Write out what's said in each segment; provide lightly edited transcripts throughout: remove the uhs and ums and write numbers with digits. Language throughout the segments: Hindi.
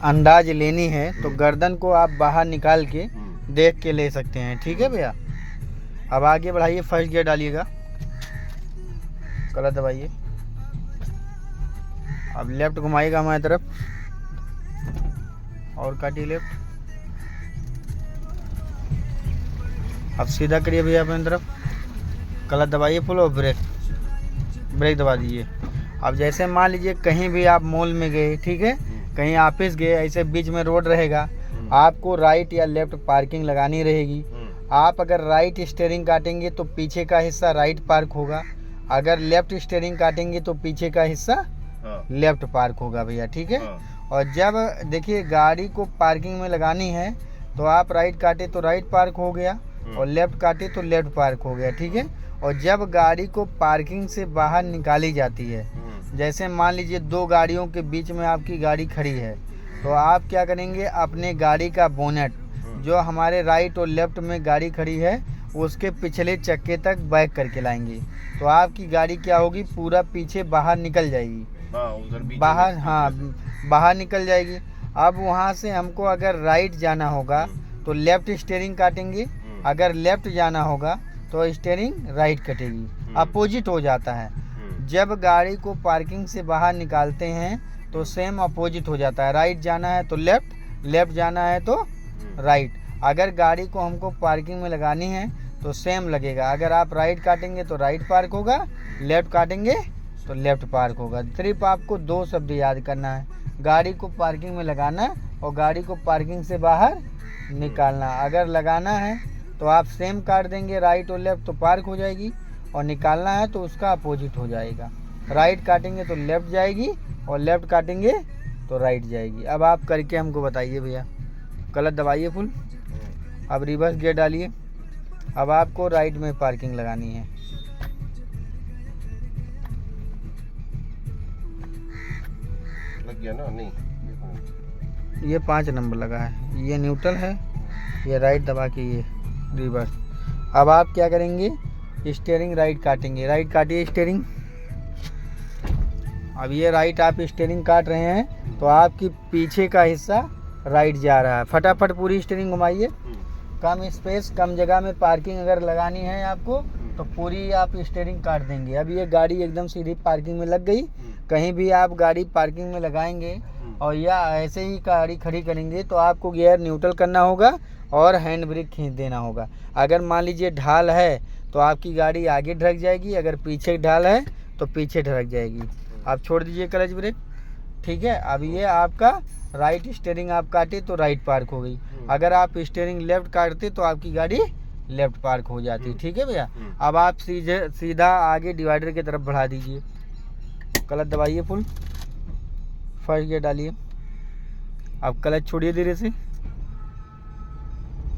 अंदाज लेनी है तो गर्दन को आप बाहर निकाल के देख के ले सकते हैं। ठीक है भैया। अब आगे बढ़ाइए, फर्स्ट गियर डालिएगा, क्लच दबाइए, अब लेफ्ट घुमाइएगा हमारी तरफ और काटिए लेफ्ट। अब सीधा करिए भैया अपनी तरफ, क्लच दबाइए फुल और ब्रेक दबा दीजिए। अब जैसे मान लीजिए कहीं भी आप मॉल में गए, ठीक है, कहीं ऑफिस गए, ऐसे बीच में रोड रहेगा, आपको राइट या लेफ्ट पार्किंग लगानी रहेगी। आप अगर राइट स्टीयरिंग काटेंगे तो पीछे का हिस्सा राइट पार्क होगा, अगर लेफ्ट स्टीयरिंग काटेंगे तो पीछे का हिस्सा लेफ्ट पार्क होगा भैया। ठीक है। और जब देखिए गाड़ी को पार्किंग में लगानी है तो आप राइट काटे तो राइट पार्क हो गया और लेफ्ट काटे तो लेफ्ट पार्क हो गया। ठीक है। और जब गाड़ी को पार्किंग से बाहर निकाली जाती है, जैसे मान लीजिए दो गाड़ियों के बीच में आपकी गाड़ी खड़ी है, तो आप क्या करेंगे, अपने गाड़ी का बोनेट जो हमारे राइट और लेफ्ट में गाड़ी खड़ी है उसके पिछले चक्के तक बैक करके लाएंगे, तो आपकी गाड़ी क्या होगी, पूरा पीछे बाहर निकल जाएगी, बाहर, हाँ बाहर निकल जाएगी। अब वहाँ से हमको अगर राइट जाना होगा तो लेफ्ट स्टीयरिंग काटेंगे, अगर लेफ्ट जाना होगा तो स्टीयरिंग राइट कटेगी, अपोजिट हो जाता है। जब गाड़ी को पार्किंग से बाहर निकालते हैं तो सेम अपोजिट हो जाता है, राइट जाना है तो लेफ्ट, लेफ्ट जाना है तो राइट। अगर गाड़ी को हमको पार्किंग में लगानी है तो सेम लगेगा, अगर आप राइट काटेंगे तो राइट पार्क होगा, लेफ्ट काटेंगे तो लेफ्ट पार्क होगा। सिर्फ आपको दो शब्द याद करना है, गाड़ी को पार्किंग में लगाना और गाड़ी को पार्किंग से बाहर निकालना। अगर लगाना है तो आप सेम काट देंगे राइट और लेफ्ट तो पार्क हो जाएगी, और निकालना है तो उसका अपोजिट हो जाएगा, राइट काटेंगे तो लेफ्ट जाएगी और लेफ्ट काटेंगे तो राइट जाएगी। अब आप करके हमको बताइए भैया, क्लच दबाइए फुल, अब रिवर्स गियर डालिए। अब आपको राइट में पार्किंग लगानी है, लग गया ना? नहीं, ये 5 नंबर लगा है, ये न्यूट्रल है, ये राइट दबा के ये रिवर्स। अब आप क्या करेंगे, स्टीयरिंग राइट काटेंगे, राइट काटिए स्टीयरिंग। अब ये राइट आप स्टीयरिंग काट रहे हैं तो आपकी पीछे का हिस्सा राइट जा रहा है, फटाफट पूरी स्टीयरिंग घुमाइए। कम स्पेस, कम जगह में पार्किंग अगर लगानी है आपको तो पूरी आप स्टीयरिंग काट देंगे। अब ये गाड़ी एकदम सीधी पार्किंग में लग गई। कहीं भी आप गाड़ी पार्किंग में लगाएंगे और या ऐसे ही गाड़ी खड़ी करेंगे तो आपको गियर न्यूट्रल करना होगा और हैंड ब्रेक खींच देना होगा। अगर मान लीजिए ढाल है तो आपकी गाड़ी आगे ढक जाएगी, अगर पीछे ढाल है तो पीछे ढक जाएगी। आप छोड़ दीजिए क्लच ब्रेक। ठीक है। अब ये आपका राइट स्टीयरिंग आप काटे तो राइट पार्क हो गई, अगर आप स्टीयरिंग लेफ्ट काटते तो आपकी गाड़ी लेफ्ट पार्क हो जाती। ठीक है भैया। अब आप सीधा आगे डिवाइडर की तरफ बढ़ा दीजिए, क्लच दबाइए फुल, फर्स्ट गियर डालिए, अब क्लच छोड़िए धीरे से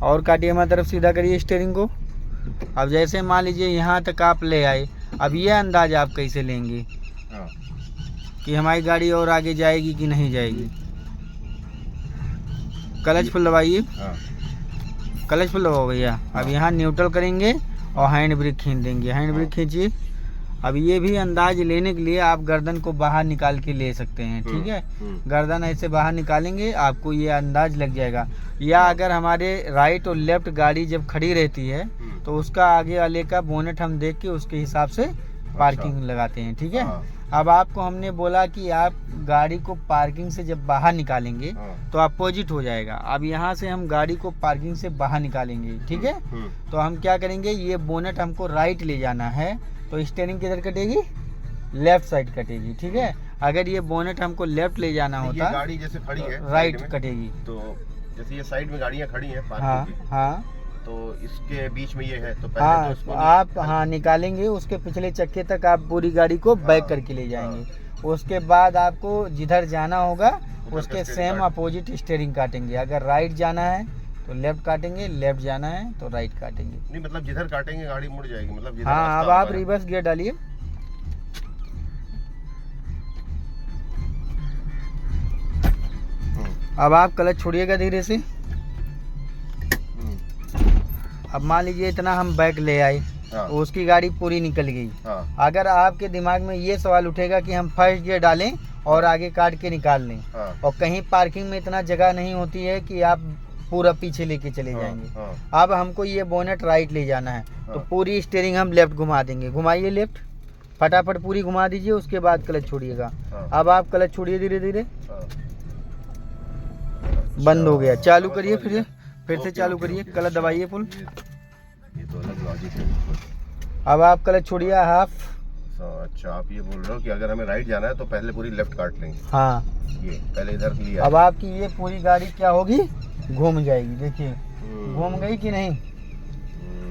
और काटिए हमारी तरफ, सीधा करिए स्टीयरिंग को। अब जैसे मान लीजिए यहाँ तक आप ले आए, अब ये अंदाज आप कैसे लेंगे कि हमारी गाड़ी और आगे जाएगी कि नहीं जाएगी। क्लच फुल दबाइए, क्लच फुल दबाओ भैया। अब यहाँ न्यूट्रल करेंगे और हैंड ब्रेक खींच देंगे, हैंड ब्रेक खींचिए। अब ये भी अंदाज लेने के लिए आप गर्दन को बाहर निकाल के ले सकते हैं। ठीक है। गर्दन ऐसे बाहर निकालेंगे आपको ये अंदाज लग जाएगा। या अगर हमारे राइट और लेफ्ट गाड़ी जब खड़ी रहती है तो उसका आगे वाले का बोनेट हम देख के उसके हिसाब से पार्किंग लगाते हैं। ठीक है। अब आपको हमने बोला कि आप गाड़ी को पार्किंग से जब बाहर निकालेंगे तो अपोजिट हो जाएगा। अब यहाँ से हम गाड़ी को पार्किंग से बाहर निकालेंगे। ठीक है। तो हम क्या करेंगे, ये बोनेट हमको राइट ले जाना है तो स्टीयरिंग किधर कटेगी, लेफ्ट साइड कटेगी। ठीक है। अगर ये बोनेट हमको लेफ्ट ले जाना होता, गाड़ी जैसे खड़ी है राइट कटेगी। तो जैसे ये साइड में गाड़ियाँ खड़ी हैं हाँ हाँ, तो इसके बीच में ये है तो पहले हाँ तो इसको आप हाँ निकालेंगे, उसके पिछले चक्के तक आप पूरी गाड़ी को बैक करके ले जाएंगे। उसके बाद आपको जिधर जाना होगा उसके सेम अपोजिट स्टीयरिंग काटेंगे। अगर राइट जाना है तो लेफ्ट काटेंगे, लेफ्ट जाना है तो राइट काटेंगे। नहीं मतलब जिधर काटेंगे गाड़ी मुड़ जाएगी, मतलब जिधर हाँ। अब आप रिवर्स गियर डालिए, अब आप क्लच छोड़िएगा धीरे से। अब मान लीजिए इतना हम बैक ले आए, उसकी गाड़ी पूरी निकल गई। अगर आपके दिमाग में ये सवाल उठेगा कि हम फर्स्ट गियर डालें और आगे काट के निकाल लें। हाँ। और कहीं पार्किंग में इतना जगह नहीं होती है कि आप पूरा पीछे लेके चले हाँ, जाएंगे। हाँ। अब हमको ये बोनेट राइट ले जाना है, तो हाँ। पूरी स्टीयरिंग हम लेफ्ट घुमा देंगे। घुमाइए लेफ्ट, फटाफट पूरी घुमा दीजिए, उसके बाद क्लच छोड़िएगा। हाँ। अब आप क्लच छोड़िए धीरे धीरे, हाँ। बंद हो गया। चालू हाँ, करिए समझ गया। फिर से ओके, चालू ओके, करिए, ओके। क्लच दबाइए फुल। ये तो अलग लॉजिक है। अब आप क्लच छोड़िए हाफ। अच्छा, आप ये बोल रहे हो कि अगर हमें राइट जाना है तो पहले पूरी लेफ्ट काट लेंगे। हाँ, ये पहले इधर लिया। अब आपकी ये पूरी गाड़ी क्या होगी, घूम जाएगी। देखिए घूम गई कि नहीं,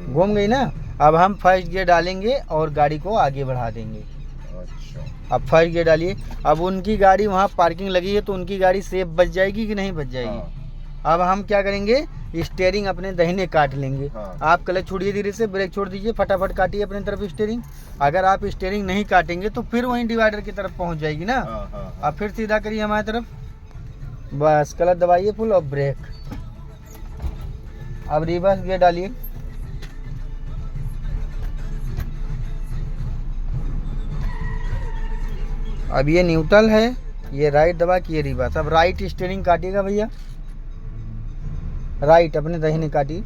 घूम गई ना। अब हम फर्स्ट गियर डालेंगे और गाड़ी को आगे बढ़ा देंगे। अच्छा। अब फर्स्ट गियर डालिए। अब उनकी गाड़ी वहाँ पार्किंग लगी है तो उनकी गाड़ी सेफ बच जाएगी कि नहीं बच जाएगी। हाँ। अब हम क्या करेंगे, स्टीयरिंग अपने दाहिने काट लेंगे। हाँ। आप क्लच छोड़िए धीरे से, ब्रेक छोड़ दीजिए, फटाफट काटिए अपनी तरफ स्टीयरिंग। अगर आप स्टीयरिंग नहीं काटेंगे तो फिर वहीं डिवाइडर की तरफ पहुंच जाएगी ना। हाँ, हाँ, हाँ। अब फिर सीधा करिए हमारी तरफ, बस क्लच दबाइए फुल और ब्रेक। अब रिवर्स गियर डालिए। अब ये न्यूट्रल है, ये राइट दबा के ये रिवर्स। अब राइट स्टीयरिंग काटिएगा भैया, राइट अपने दाहिने काटिए।